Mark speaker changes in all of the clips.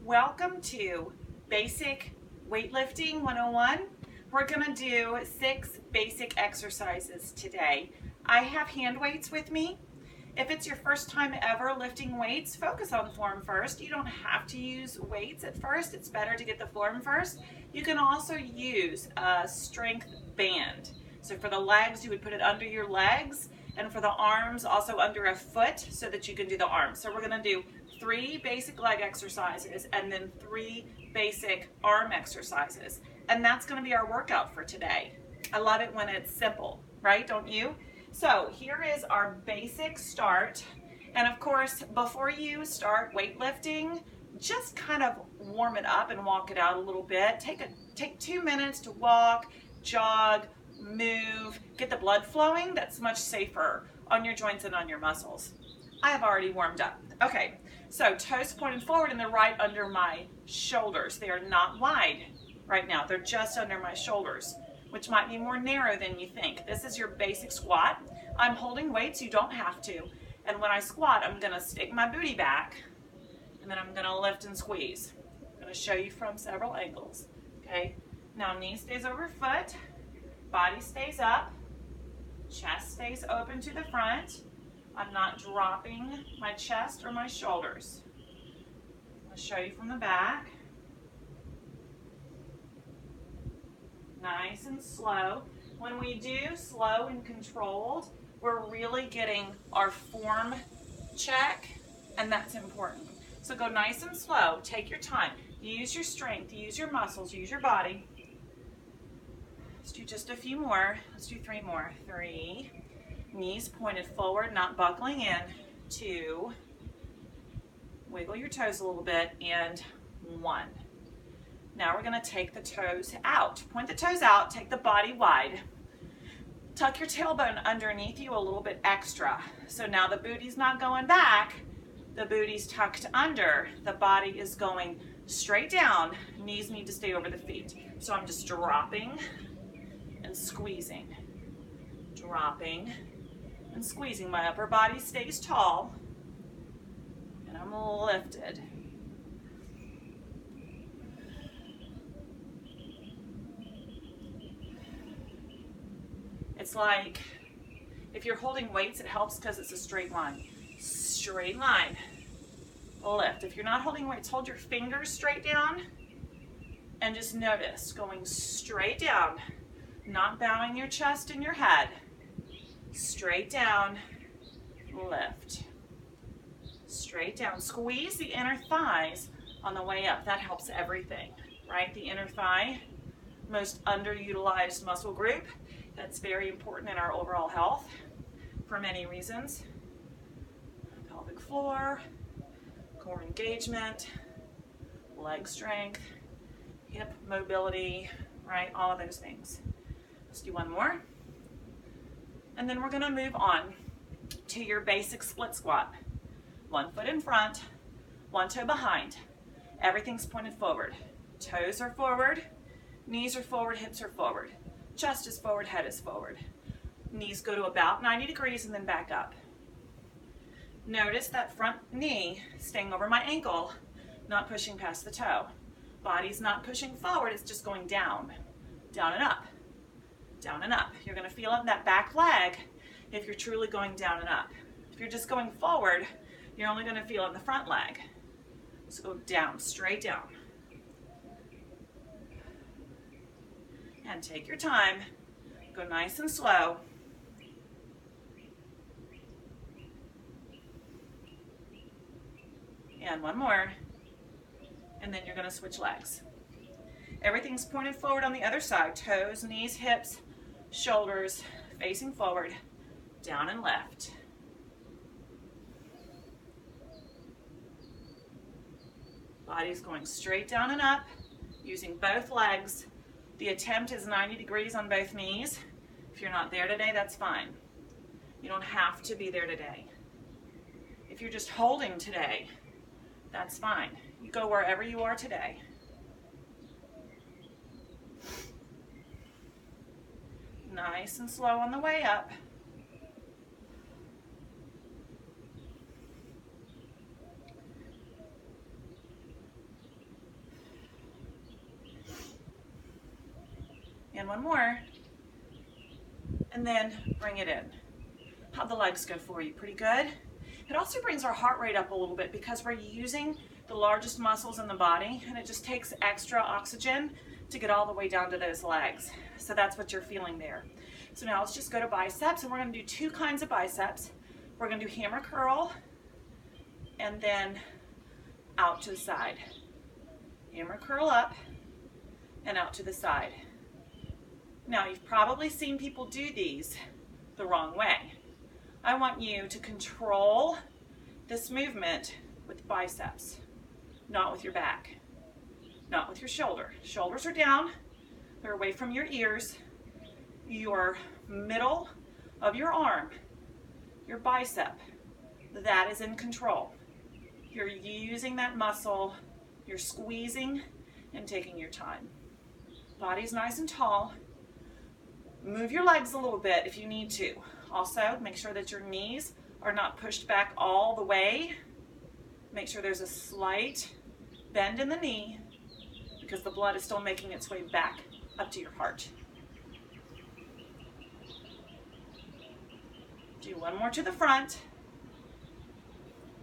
Speaker 1: Welcome to Basic Weightlifting 101. We're going to do 6 basic exercises today. I have hand weights with me. If it's your first time ever lifting weights, focus on form first. You don't have to use weights at first. It's better to get the form first. You can also use a strength band. So for the legs, you would put it under your legs, and for the arms, also under a foot so that you can do the arms. So we're going to do 3 basic leg exercises and then 3 basic arm exercises. And that's going to be our workout for today. I love it when it's simple, right? Don't you? So here is our basic start. And of course, before you start weightlifting, just kind of warm it up and walk it out a little bit. Take 2 minutes to walk, jog, move, get the blood flowing. That's much safer on your joints and on your muscles. I have already warmed up. Okay, so toes pointed forward and they're right under my shoulders. They are not wide right now. They're just under my shoulders, which might be more narrow than you think. This is your basic squat. I'm holding weights, you don't have to. And when I squat, I'm gonna stick my booty back and then I'm gonna lift and squeeze. I'm gonna show you from several angles, okay? Now knee stays over foot, body stays up, chest stays open to the front. I'm not dropping my chest or my shoulders. I'm gonna show you from the back. Nice and slow. When we do slow and controlled, we're really getting our form check, and that's important. So go nice and slow, take your time. Use your strength, use your muscles, use your body. Let's do just a few more. Let's do 3 more. 3, knees pointed forward, not buckling in. 2, wiggle your toes a little bit, and 1. Now we're going to take the toes out. Point the toes out, take the body wide. Tuck your tailbone underneath you a little bit extra. So now the booty's not going back, the booty's tucked under. The body is going straight down. Knees need to stay over the feet. So I'm just dropping and squeezing. Dropping and squeezing. My upper body stays tall and I'm lifted. It's like, if you're holding weights, it helps because it's a straight line. Straight line, lift. If you're not holding weights, hold your fingers straight down and just notice going straight down, not bowing your chest and your head. Straight down, lift. Straight down. Squeeze the inner thighs on the way up. That helps everything, right? The inner thigh, most underutilized muscle group. That's very important in our overall health for many reasons. Pelvic floor, core engagement, leg strength, hip mobility, right? All of those things. Let's do 1 more. And then we're gonna move on to your basic split squat. 1 foot in front, 1 toe behind. Everything's pointed forward. Toes are forward, knees are forward, hips are forward. Chest is forward, head is forward. Knees go to about 90 degrees and then back up. Notice that front knee staying over my ankle, not pushing past the toe. Body's not pushing forward, it's just going down. Down and up. Down and up. You're going to feel it in that back leg if you're truly going down and up. If you're just going forward, you're only going to feel it in the front leg. So go down, straight down. And take your time, go nice and slow. And 1 more, and then you're gonna switch legs. Everything's pointed forward on the other side, toes, knees, hips, shoulders, facing forward, down and left. Body's going straight down and up, using both legs. The attempt is 90 degrees on both knees. If you're not there today, that's fine. You don't have to be there today. If you're just holding today, that's fine. You go wherever you are today. Nice and slow on the way up. And one more. And then bring it in. How'd the legs go for you? Pretty good? It also brings our heart rate up a little bit because we're using the largest muscles in the body, and it just takes extra oxygen to get all the way down to those legs. So that's what you're feeling there. So now let's just go to biceps, and we're going to do two kinds of biceps. We're going to do hammer curl and then out to the side. Hammer curl up and out to the side. Now you've probably seen people do these the wrong way. I want you to control this movement with biceps, not with your back, not with your shoulder. Shoulders are down, they're away from your ears. Your middle of your arm, your bicep, that is in control. You're using that muscle, you're squeezing and taking your time. Body's nice and tall. Move your legs a little bit if you need to. Also, make sure that your knees are not pushed back all the way. Make sure there's a slight bend in the knee because the blood is still making its way back up to your heart. Do one more to the front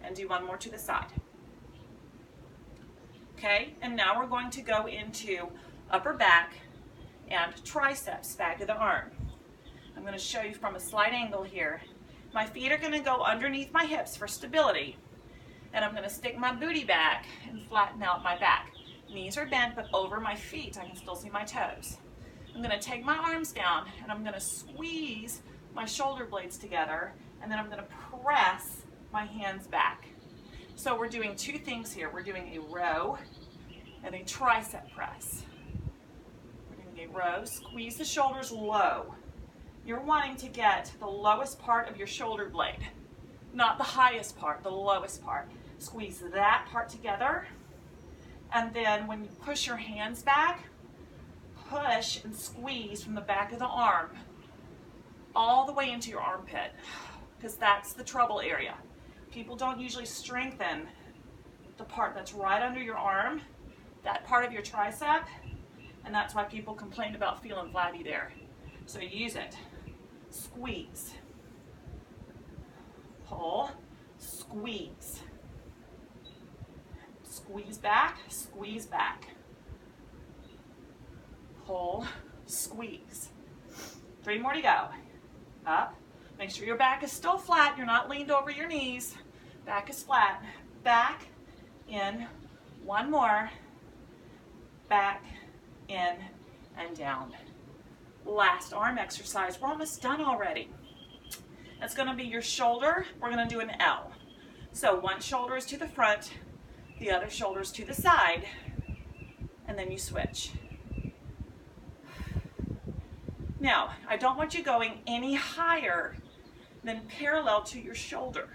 Speaker 1: and do one more to the side. Okay, and now we're going to go into upper back and triceps, back of the arm. I'm going to show you from a slight angle here. My feet are going to go underneath my hips for stability, and I'm going to stick my booty back and flatten out my back. Knees are bent, but over my feet, I can still see my toes. I'm going to take my arms down, and I'm going to squeeze my shoulder blades together, and then I'm going to press my hands back. So we're doing two things here. We're doing a row and a tricep press. We're doing a row, squeeze the shoulders low. You're wanting to get the lowest part of your shoulder blade, not the highest part, the lowest part. Squeeze that part together, and then when you push your hands back, push and squeeze from the back of the arm all the way into your armpit, because that's the trouble area. People don't usually strengthen the part that's right under your arm, that part of your tricep, and that's why people complain about feeling flabby there. So use it. Squeeze. Pull. Squeeze. Squeeze back. Squeeze back. Pull. Squeeze. 3 more to go. Up. Make sure your back is still flat. You're not leaned over your knees. Back is flat. Back, in. 1 more. Back, in, and down. Last arm exercise. We're almost done already. That's going to be your shoulder. We're going to do an L. So one shoulder is to the front, the other shoulder is to the side, and then you switch. Now, I don't want you going any higher than parallel to your shoulder.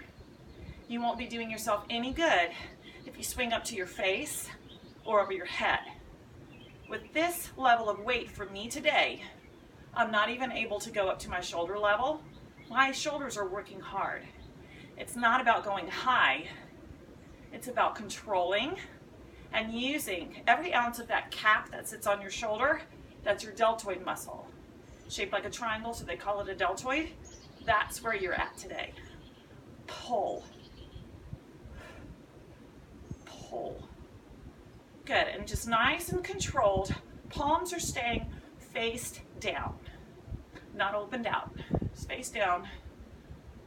Speaker 1: You won't be doing yourself any good if you swing up to your face or over your head. With this level of weight for me today, I'm not even able to go up to my shoulder level. My shoulders are working hard. It's not about going high. It's about controlling and using every ounce of that cap that sits on your shoulder. That's your deltoid muscle. Shaped like a triangle, so they call it a deltoid. That's where you're at today. Pull. Pull. Good, and just nice and controlled. Palms are staying faced down, not opened out. Just face down,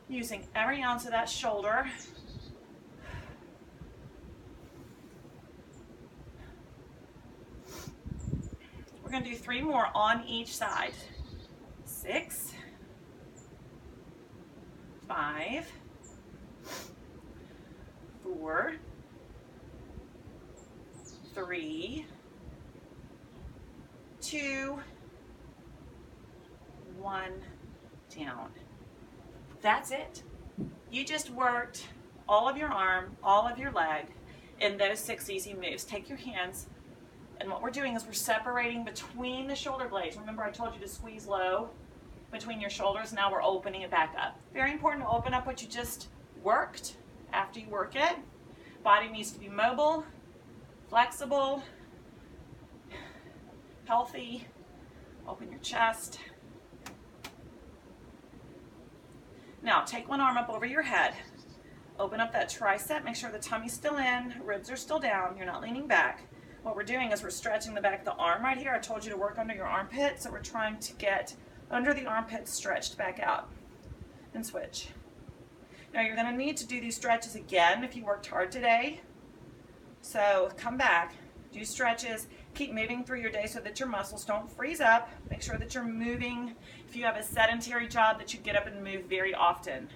Speaker 1: using every ounce of that shoulder. We're going to do 3 more on each side. 6, 5, 4, 3, 2, 1, down. That's it. You just worked all of your arm, all of your leg in those 6 easy moves. Take your hands, and what we're doing is we're separating between the shoulder blades. Remember I told you to squeeze low between your shoulders. Now we're opening it back up. Very important to open up what you just worked after you work it. Body needs to be mobile, flexible, healthy. Open your chest. Now take one arm up over your head. Open up that tricep, make sure the tummy's still in, ribs are still down, you're not leaning back. What we're doing is we're stretching the back of the arm right here. I told you to work under your armpit, so we're trying to get under the armpit stretched back out. And switch. Now you're going to need to do these stretches again if you worked hard today. So come back, do stretches, keep moving through your day so that your muscles don't freeze up. Make sure that you're moving. If you have a sedentary job, that you get up and move very often.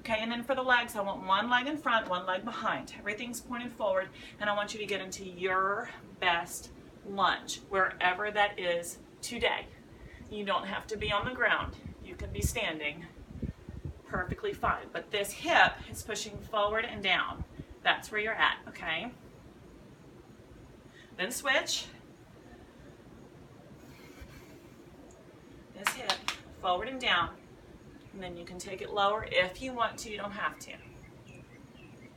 Speaker 1: Okay, and then for the legs, I want one leg in front, one leg behind. Everything's pointed forward, and I want you to get into your best lunge, wherever that is today. You don't have to be on the ground. You can be standing. Perfectly fine. But this hip is pushing forward and down. That's where you're at, okay? Then switch. This hip, forward and down. And then you can take it lower if you want to, you don't have to.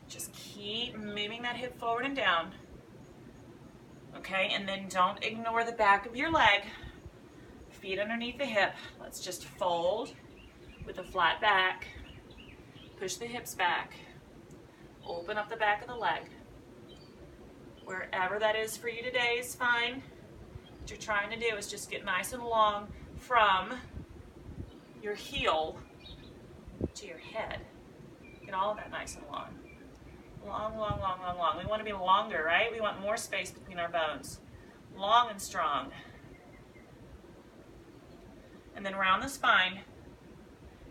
Speaker 1: Just keep moving that hip forward and down. Okay, and then don't ignore the back of your leg. Feet underneath the hip. Let's just fold with a flat back. Push the hips back. Open up the back of the leg. Wherever that is for you today is fine. What you're trying to do is just get nice and long from your heel to your head. Get all of that nice and long. Long, long, long, long, long. We want to be longer, right? We want more space between our bones. Long and strong. And then round the spine.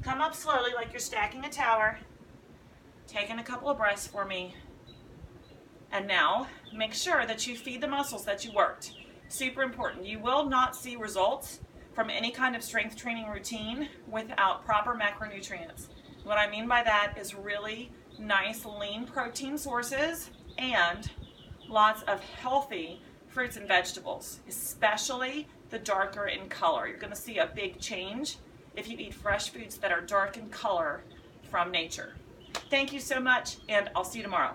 Speaker 1: Come up slowly like you're stacking a tower. Taking a couple of breaths for me. And now, make sure that you feed the muscles that you worked. Super important. You will not see results from any kind of strength training routine without proper macronutrients. What I mean by that is really nice lean protein sources and lots of healthy fruits and vegetables, especially the darker in color. You're going to see a big change if you eat fresh foods that are dark in color from nature. Thank you so much, and I'll see you tomorrow.